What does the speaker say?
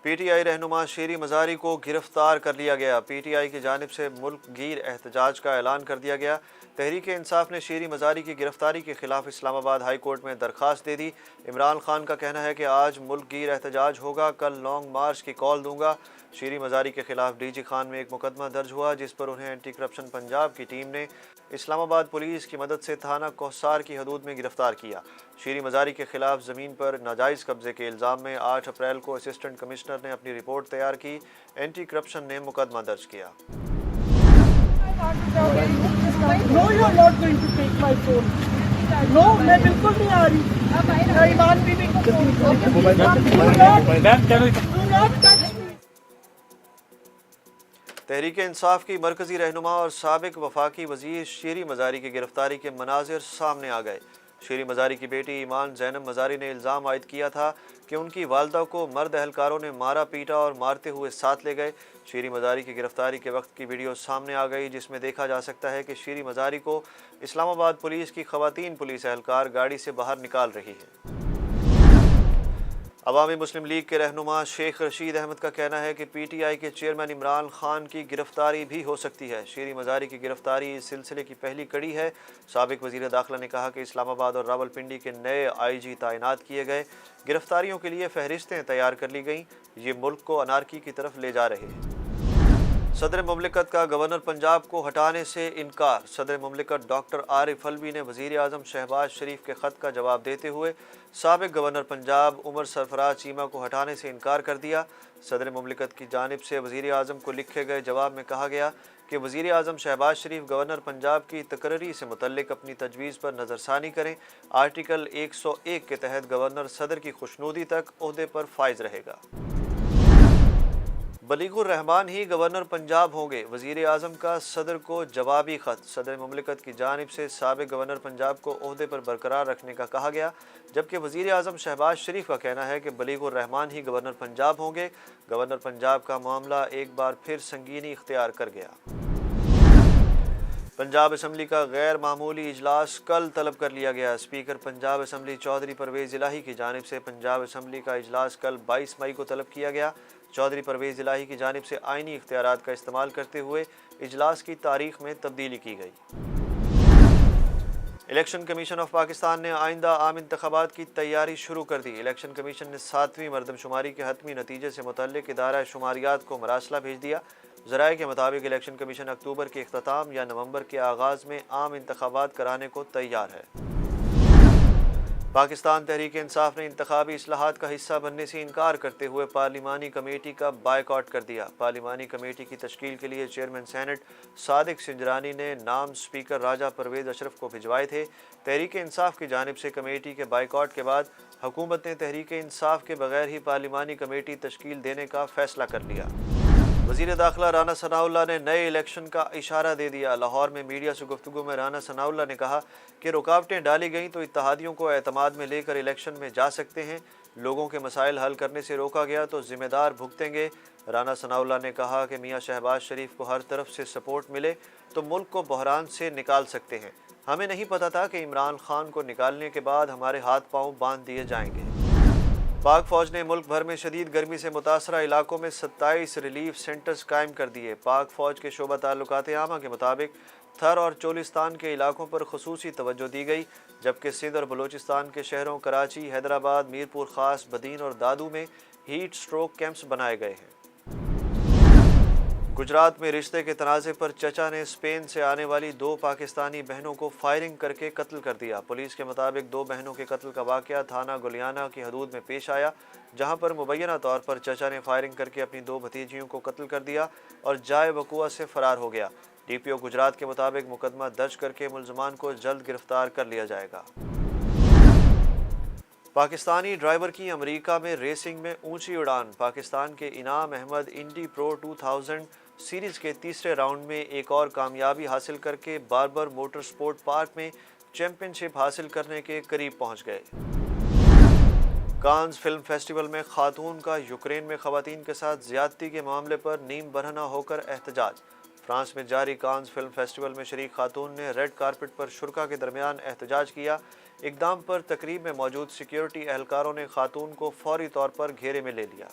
P T I रहनुमा शेरी मज़ारी को गिरफ्तार कर लिया गया। पी टी आई की जानिब से मुल्क गीर एहतजाज का ऐलान कर दिया गया। तहरीक इंसाफ ने शेरी मज़ारी की गिरफ्तारी के खिलाफ इस्लामाबाद हाई कोर्ट में दरख्वास्त दे दी। इमरान खान का कहना है कि आज मुल्क गीर एहतजाज होगा, कल लॉन्ग मार्च की कॉल दूंगा। शेरी मज़ारी के खिलाफ डीजी खान में एक मुकदमा दर्ज हुआ, जिस पर उन्हें एंटी करप्शन पंजाब की टीम ने इस्लामाबाद पुलिस की मदद से थाना कोहसार की हदूद में गिरफ्तार किया। शेरी मज़ारी के खिलाफ ज़मीन पर नाजायज़ कब्जे के इल्ज़ाम में 8 अप्रैल को असिस्टेंट कमिश्नर ने अपनी रिपोर्ट तैयार की। एंटी करप्शन ने मुकदमा दर्ज किया। No, you are not going to take my phone. No, मैं बिल्कुल नहीं आ रही। ईमान बीबी को फोन करो। Do not touch me. Tehreek Insaf की मरकजी रहनुमा और साबिक वफाकी वजीर शेरी मज़ारी की गिरफ्तारी के मनाजिर सामने आ गए। शेरी मज़ारी की बेटी ईमान ज़ैनब मज़ारी ने इल्ज़ाम आयद किया था कि उनकी वालदा को मर्द एहलकारों ने मारा पीटा और मारते हुए साथ ले गए। शेरी मज़ारी की गिरफ्तारी के वक्त की वीडियो सामने आ गई, जिसमें देखा जा सकता है कि शेरी मज़ारी को इस्लामाबाद पुलिस की ख़वातीन पुलिस एहलकार गाड़ी से बाहर निकाल रही है। अवामी मुस्लिम लीग के रहनुमा शेख रशीद अहमद का कहना है कि पी टी आई के चेयरमैन इमरान खान की गिरफ्तारी भी हो सकती है। शेरी मज़ारी की गिरफ्तारी इस सिलसिले की पहली कड़ी है। साबिक वज़ीर दाखिला ने कहा कि इस्लामाबाद और रावलपिंडी के नए IG तैनात किए गए। गिरफ्तारियों के लिए फहरिस्तें तैयार कर ली गईं। ये मुल्क को अनारकी की तरफ ले जा रहे हैं। सदर मुमलिकत का गवर्नर पंजाब को हटाने से इनकार। सदर मुमलिकत डॉक्टर आरिफ अलवी ने वज़ीर आज़म शहबाज शरीफ के ख़त का जवाब देते हुए साबिक गवर्नर पंजाब उमर सरफराज चीमा को हटाने से इनकार कर दिया। सदर मुमलिकत की जानिब से वज़ीर आज़म को लिखे गए जवाब में कहा गया कि वज़ीर आज़म शहबाज शरीफ गवर्नर पंजाब की तकर्री से मुतल्लिक अपनी तजवीज़ पर नज़रसानी करें। आर्टिकल 101 के तहत गवर्नर सदर की खुशनुदी तक ओहदे पर फाइज रहेगा। बलीगुर रहमान ही गवर्नर पंजाब होंगे। वज़ीर आज़म का सदर को जवाबी ख़त। सदर मुमलिकत की जानिब से साबिक गवर्नर पंजाब को ओहदे पर बरकरार रखने का कहा गया, जबकि वज़ीर आज़म शहबाज शरीफ का कहना है कि बलीगुर रहमान ही गवर्नर पंजाब होंगे। गवर्नर पंजाब का मामला एक बार फिर संगीनी इख्तियार कर गया। पंजाब असम्बली का गैर मामूली इजलास कल तलब कर लिया गया। स्पीकर पंजाब असम्बली चौधरी परवेज़ इलाही की जानिब से पंजाब असम्बली का इजलास कल 22 मई को तलब किया गया। चौधरी परवेज़ इलाही की जानिब से आइनी इख्तियारात का इस्तेमाल करते हुए इजलास की तारीख में तब्दीली की गई। इलेक्शन कमीशन ऑफ पाकिस्तान ने आइंदा आम इंतखाबात की तैयारी शुरू कर दी। इलेक्शन कमीशन ने 7वीं मरदमशुमारी के हतमी नतीजे से मुतल्लिक इदारा शुमारियात को मरासला भेज दिया। ज़राए के मुताबिक इलेक्शन कमीशन अक्टूबर के इख्तिताम या नवंबर के आगाज़ में आम इंतखाबात कराने को तैयार है। पाकिस्तान तहरीक इंसाफ ने इंतखाबी इस्लाहात का हिस्सा बनने से इनकार करते हुए पार्लिमानी कमेटी का बायकॉट कर दिया। पार्लिमानी कमेटी की तश्कील के लिए चेयरमैन सेनेट सादिक सिंजरानी ने नाम स्पीकर राजा परवेज़ अशरफ को भिजवाए थे। तहरीक इंसाफ की जानिब से कमेटी के बायकॉट के बाद हुकूमत ने तहरीक इंसाफ के बगैर ही पार्लिमानी कमेटी तश्कील देने का फैसला कर लिया। वज़ीर दाखिला राना सनाउल्लाह ने नए इलेक्शन का इशारा दे दिया। लाहौर में मीडिया से गुफ्तगू में राना सनाउल्लाह ने कहा कि रुकावटें डाली गईं तो इत्तेहादियों को एतमाद में लेकर इलेक्शन में जा सकते हैं। लोगों के मसाइल हल करने से रोका गया तो जिम्मेदार भुगतेंगे। राना सनाउल्लाह ने कहा कि मियाँ शहबाज शरीफ को हर तरफ से सपोर्ट मिले तो मुल्क को बहरान से निकाल सकते हैं। हमें नहीं पता था कि इमरान खान को निकालने के बाद हमारे हाथ पाँव बांध दिए जाएंगे। पाक फौज ने मुल्क भर में शदीद गर्मी से मुतासरा इलाकों में 27 रिलीफ सेंटर्स कायम कर दिए। पाक फौज के शोबा ताल्लुकात आमा के मुताबिक थर और चोलिस्तान के इलाकों पर खुसूसी तवज्जो दी गई, जबकि सिंध और बलूचिस्तान के शहरों कराची, हैदराबाद, मीरपुर खास, बदीन और दादू में हीट स्ट्रोक कैंप्स बनाए गए हैं। गुजरात में रिश्ते के तनाज़े पर चचा ने स्पेन से आने वाली 2 पाकिस्तानी बहनों को फायरिंग करके कत्ल कर दिया। पुलिस के मुताबिक 2 बहनों के कत्ल का वाक़या थाना गुलियाना की हदूद में पेश आया, जहां पर मुबैना तौर पर चचा ने फायरिंग करके अपनी 2 भतीजियों को कत्ल कर दिया और जाए वकुआ से फरार हो गया। DPO गुजरात के मुताबिक मुकदमा दर्ज करके मुल्ज़मान को जल्द गिरफ्तार कर लिया जाएगा। पाकिस्तानी ड्राइवर की अमेरिका में रेसिंग में ऊंची उड़ान। पाकिस्तान के इनाम अहमद इंडी प्रो 2000 सीरीज़ के तीसरे राउंड में एक और कामयाबी हासिल करके बार्बर मोटर स्पोर्ट पार्क में चैंपियनशिप हासिल करने के करीब पहुंच गए। कांस फिल्म फेस्टिवल में खातून का यूक्रेन में खवातीन के साथ ज्यादती के मामले पर नीम बरहना होकर एहतजाज। फ्रांस में जारी कांस फिल्म फेस्टिवल में शरीक खातून ने रेड कारपेट पर शुरा के दरमियान एहतजाज किया। इक़दाम पर तकरीब में मौजूद सिक्योरिटी एहलकारों ने खातून को फौरी तौर पर घेरे में ले लिया।